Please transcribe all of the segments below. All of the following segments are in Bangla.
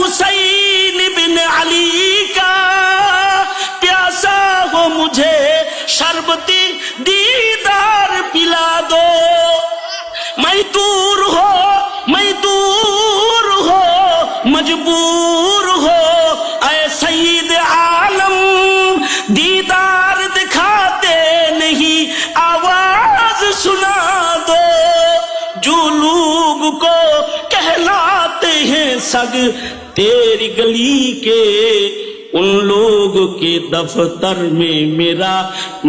हुसैन बिन अली का, प्यासा हो मुझे शरबती दीदार पिला दो। मैं दूर हो मजबूर हो ऐ सईद आलम, दीदार दिखाते नहीं आवाज सुना दो। जो लोग को कहलाते हैं सग तेरी गली के, उन लोग के दफ्तर में मेरा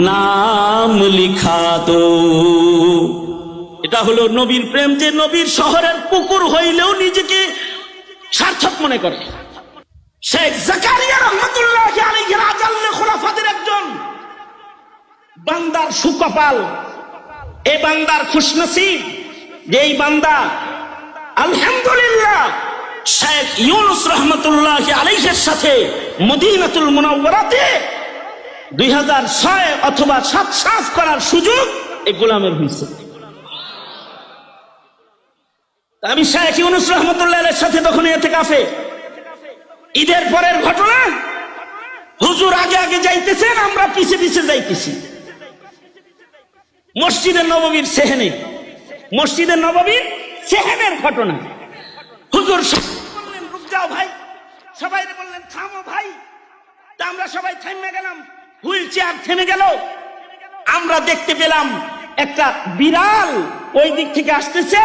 नाम लिखा दो। এটা হলো নবীর প্রেম, যে নবীর শহরের পুকুর হইলেও নিজেকে সার্থক মনে করে। শেখ জাকারিয়া রহমাতুল্লাহি আলাইহি রাজাল্লে খুলাফাদের একজন বান্দার সুকপাল, এই বান্দার খুশনসিব যে এই বান্দা আলহামদুলিল্লাহ শেখ ইউনুস রহমাতুল্লাহি আলাইহির সাথে মদিনাতুল মুনাওয়ারাতে 2006 অথবা 7 সাফ করার সুযোগ এই গোলামের হয়েছে। আমি শেখ ইউনুস রহমাতুল্লাহির সাথে তখন ইতিকাফে, ঈদের পরের ঘটনা, হুজুর আগে আগে যাইতেছেন, আমরা পিছে পিছে যাইতেছি। মসজিদে নববীর সেহেনের ঘটনা। হুজুর বললেন রুক যাও ভাই, সবাই বললেন থামো ভাই। তা আমরা সবাই থেমে গেলাম, হুইল চেয়ার থেমে গেল। আমরা দেখতে পেলাম একটা বিড়াল ওই দিক থেকে আসতেছে,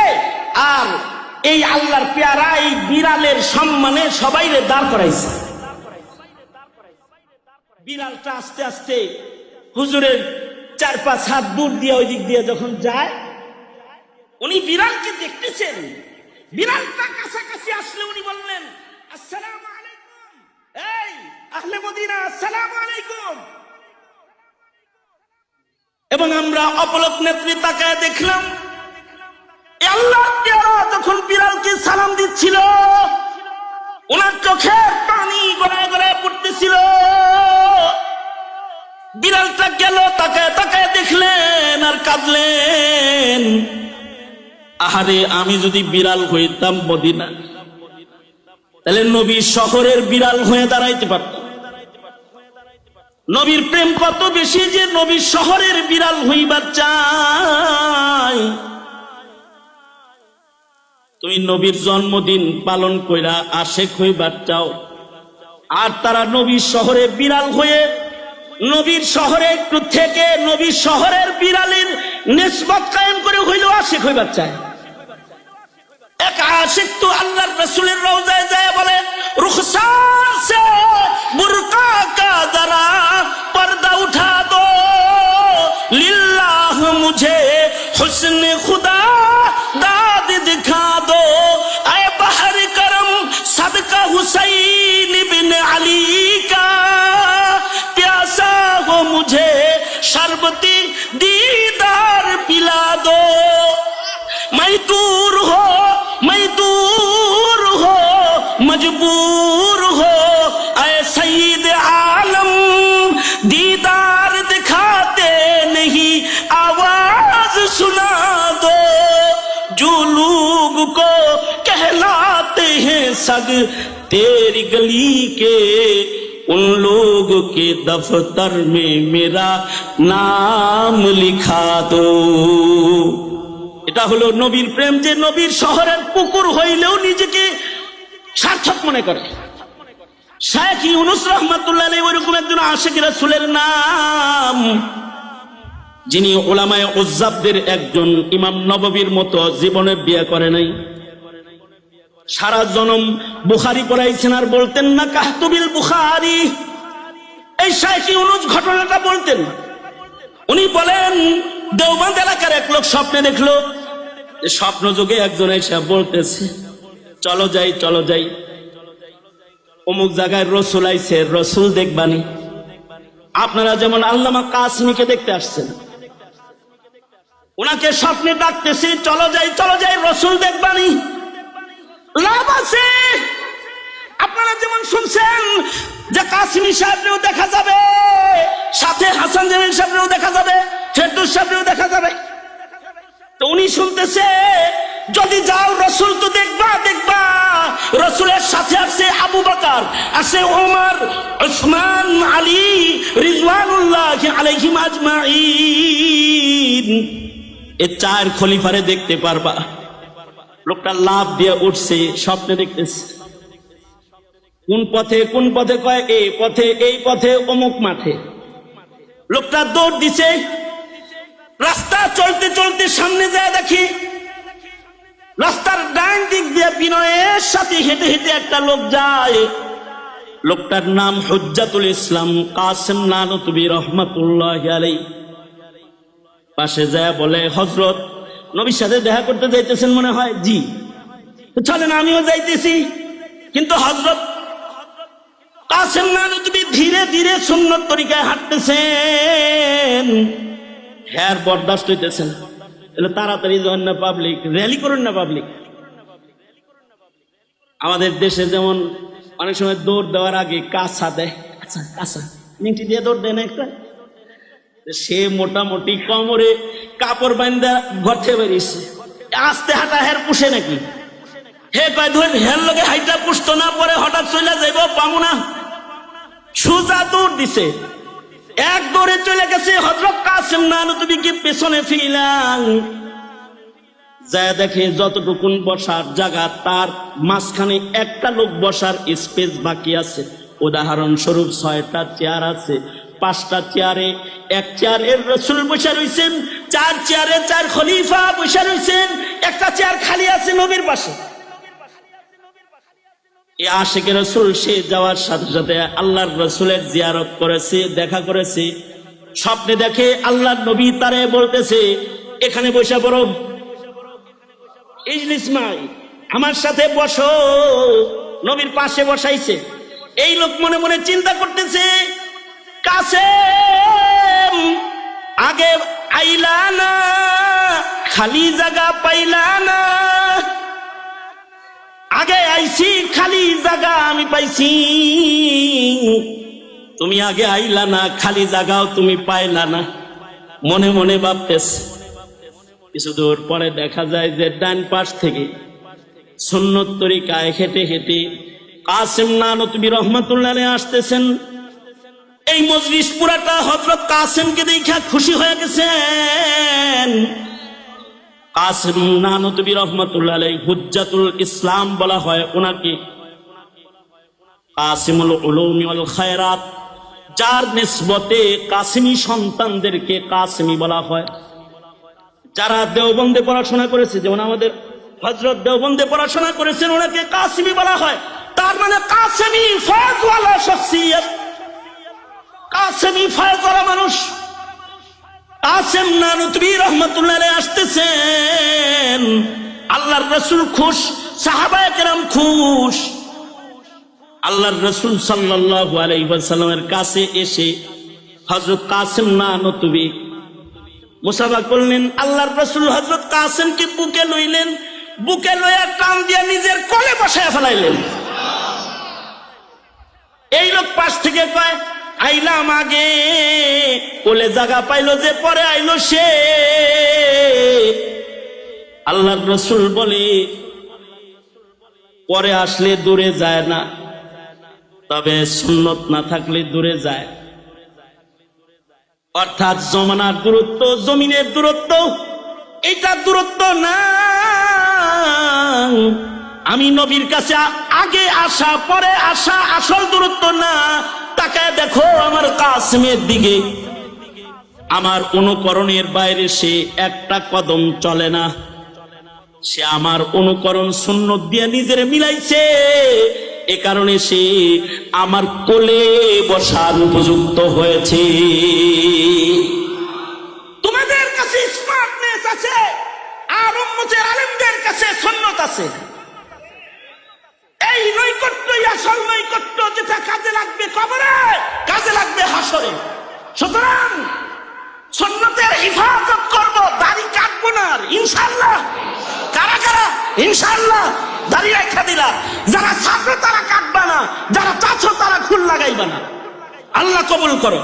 আর এই আল্লাহর পেয়ারা এই বিড়ালের সম্মানে সবাই দাঁড় করাইছে। বিড়ালটা আস্তে আস্তে হুজুরের 4-5 হাত দূর দিয়ে ওই দিক দিয়ে যখন যায়, উনি বিড়ালকে দেখতেছেন। বিড়ালটা কাছাকাছি আসলে উনি বললেন আসসালামু আলাইকুম, এই আহলে মদিনা আসসালামু আলাইকুম। এবং আমরা অপলক নেত্রে তাকায় দেখলাম আল্লাহর পেয়ারা যখন বিড়ালকে সালাম দিচ্ছিল, ওনার চোখে পানি গড়ায় গড়ায় পড়তেছিল। বিড়ালটা গেল, তাকায় তাকায় দেখলেন আর কাঁদলেন। আহারে, আমি যদি বিড়াল হইতাম মদিনা, তাহলে নবীর শহরের বিড়াল হয়ে দাঁড়াইতে পারতাম। নবীর প্রেম কত বেশি যে নবীর শহরের বিড়াল হইবার চাই। তুমি নবীর জন্মদিন পালন কইরা আশেক হইবার চাও, আর তারা নবীর শহরে বিড়াল হয়ে নবীর শহরে একটু থেকে নবীর শহরের বিড়ালের নিসবত কায়েম করে হইলেও আশেক হইবার চায়। এক আশেক তো আল্লাহর রাসূলের রওজায় যায় বলে রুখসার সে বুরকা কা জরা पर्दा उठा दो, लिल्लाह मुझे हुस्न खुदा दाद दिखा दो। ऐ बहर करम सदका हुसैन बिन अली का, प्यासा हो मुझे शरबती दीदार पिला दो। मैं दूर हो मजबूर हो ऐ सईद आलम, दीदार दिखाते नहीं आवाज सुना दो। जो लोग को कहलाते हैं सग तेरी गली के, उन लोग के दफ्तर में मेरा नाम लिखा दो। এটা হলো নবীর প্রেম, যে নবীর শহরের পুকুর হইলেও নিজেকে সার্থক মনে করে। শেখ ইউনুস রহমাতুল্লাহ আলাইহি ওইরকম একজন আশিক রাসূলের নাম, যিনি উলামায়ে উজ্জাবদের একজন, ইমাম নববীর মতো জীবনে বিয়ে করে নাই। সারা জনম বুখারী পড়াইছেন আর বলতেন না কাহতুবিল বুখারী। এই শেখ ইউনুস ঘটনাটা বলতেন। উনি বলেন দেওবন্দ এলাকার এক লোক স্বপ্নে দেখলো, স্বপ্ন যোগে একজন এসে বলতেছে চলো যাই অমুক জায়গায় রসুল আইছে, রসুল দেখবানি। আপনারা যেমন আল্লামা কাসিমীকে দেখতে আসছেন, ওনাকে স্বপ্নে ডাকতেছে চলো যাই রসুল দেখবানি। লাভ আছে, আপনারা যেমন শুনছেন যে কাসিমী সাহেবকেও দেখা যাবে, সাথে হাসান জামিল সাহেবকেও দেখা যাবে, ফেরদৌস সাহেবকেও দেখা যাবে। তো উনি শুনতেছে যদি যাও রসুল তো দেখবা দেখবা রসুলের সাথে আছে আবু বকর, আছে ওমর, উসমান, আলী রিজওয়ানুল্লাহ আলাইহিম আজমাইন। এই চার খলিফারে দেখতে পারবা। লোকটা লাভ দিয়ে উঠছে, স্বপ্নে দেখতেছে। কোন পথে কোন পথে কয় এই পথে, এই পথে অমুক মাঠে। লোকটা দৌড় দিছে। রাস্তা চলতে চলতে সামনে যায় দেখি রাস্তার ডান দিক দিয়ে বিনয়ের সাথে হেঁটে হেঁটে একটা লোক যায়। লোকটার নাম হুজ্জাতুল ইসলাম কাসেম নানতুবি রহমাতুল্লাহ আলাইহি। পাশে যায় বলে, হযরত নবীর সাথে দেখা করতে যাইতেছেন মনে হয়? জি। চলেন আমিও যাইতেছি। কিন্তু হযরত কাসেম নানতুবি ধীরে ধীরে সুন্নত তরিকায় হাঁটতেছেন। হ্যাঁ বরদাস্ত হইতেছেন। তাড়াতাড়ি যান না, পাবলিক র্যালি করুন না। পাবলিক আমাদের দেশে যেমন অনেক সময় দৌড় দেওয়ার আগে কাঁচা দেয়, কাঁচা নিংটি দিয়ে দৌড় দেয় না একটা, সে মোটামুটি কোমরে কাপড় বান্ধা ঘর থেকে বেরিয়েছে। আস্তে হাঁটা হের পুষে নাকি? হে কয় ধর হের লোকে হাইটা পুষতো না, পরে হঠাৎ চলে যাইব পামু না। সুজা দৌড় দিছে, এক দৌড়ে চলে গেছে। হযরত কাসেম নানতুবিকে পেছনে ফিরলাম, যায় দেখে যতটুকুন বসার জায়গা তার মাঝখানে একটা লোক বসার স্পেস বাকি আছে। উদাহরণস্বরূপ 6টা চেয়ার আছে, 5টা চেয়ারে এক চেয়ারের রাসূল বসে রয়েছেন, 4 চেয়ারে 4 খলিফা বসে রয়েছেন, একটা চেয়ার খালি আছে নবীর পাশে। এই আশিকে রাসূল সে যাওয়ার সাথে সাথে আল্লাহর রাসূলের জিয়ারত করেছে, দেখা করেছে। স্বপ্নে দেখে আল্লাহর নবী তারে বলতেছে, এখানে বসে পড়ো, ইজলিস মাই, আমার সাথে বসো। নবীর পাশে বসাইছে। এই লোক মনে মনে চিন্তা করতেছে, কাসেম আগে আইলা না, খালি জায়গা পাইলা না। আগে আইছি, খালি জায়গা আমি পাইছি, তুমি আগে আইলা না, খালি জায়গাও তুমি পাইলা না। মনে মনে ভাবতেছে। কিছু দূর পরে দেখা যায় যে ডান পাশ থেকে সুন্নত তরিকায় হেঁটে হেঁটে কাসেম নানতুবি রহমাতুল্লাহ আলাইহি আসতেছেন। এই মজলিস পুরাটা হযরত কাসেমকে দেখা খুশি হয়ে গেছেন। কাসেম নানতুবি রহমাতুল্লাহ আলাইহি হুজ্জাতুল ইসলাম বলা হয় ওনাকে, কাসিমুল উলুম ওয়াল খায়রাত, যার নিসবতে কাসেমি সন্তানদেরকে কাসেমি বলা হয়। যারা দেওবন্দে পড়াশোনা করেছে, যেমন আমাদের হযরত দেওবন্দে পড়াশোনা করেছেন, ওনাকে কাসেমি বলা হয়। তার মানে কাসেমি ফয়জওয়ালা শখসিয়ত, কাসেমি ফয়জওয়ালা মানুষ। কাসেম নানতুবি রহমাতুল্লাহ আলাইহি আসতেছেন। আল্লাহর রাসূল খুশ, সাহাবায়ে কেরাম খুশ। আল্লাহর রাসূল সাল্লাল্লাহু আলাইহি ওয়াসাল্লামের কাছে এসে হযরত কাসেম নানতুবি মুসাফা করলেন। আল্লাহর রাসূল হযরত কাসেমকে বুকে লইলেন, বুকে লইয়া টান দিয়ে নিজের কোলে বসায় ফেলাইলেন। এই লোক পাশ থেকে কয়, আইলাম আগে, কোলে জায়গা পাইলো যে পরে আইলো সে। আল্লাহর রাসূল বলে, পরে আসলে দূরে যায় না, তবে সুন্নত না থাকলে দূরে যায়। অর্থাৎ জমানার দূরত্ব, জমিনের দূরত্ব, এটা দূরত্ব না। আমি নবীর কাছে আগে আসা পরে আসা আসল দূরত্ব না। তাকায় দেখো আমার কাসেমের দিকে, আমার অনুকরণের বাইরে সে একটা কদম চলে না। সে আমার অনুকরণ সুন্নত দিয়ে নিজের মিলাইছে, এ কারণে সে আমার কোলে বসার উপযুক্ত হয়েছে। তোমাদের কাছে স্মার্টনেস আছে, আর উম্মতের আলেমদের কাছে সুন্নত আছে। এই নৈকট্যই আসল নৈকট্য, যেটা কাজে লাগবে কবরে, কাজে লাগবে হাসরে। সুতরাং সুন্নতের হিফাজত করব, দাড়ি কাটবো না ইনশাআল্লাহ। কারা কারা ইনশাআল্লাহ দাড়ি রাখা দিলা? যারা ছাত্র তারা কাটবা না, যারা চাচ্ছ তারা খুল লাগাইবা না। আল্লাহ কবুল করো।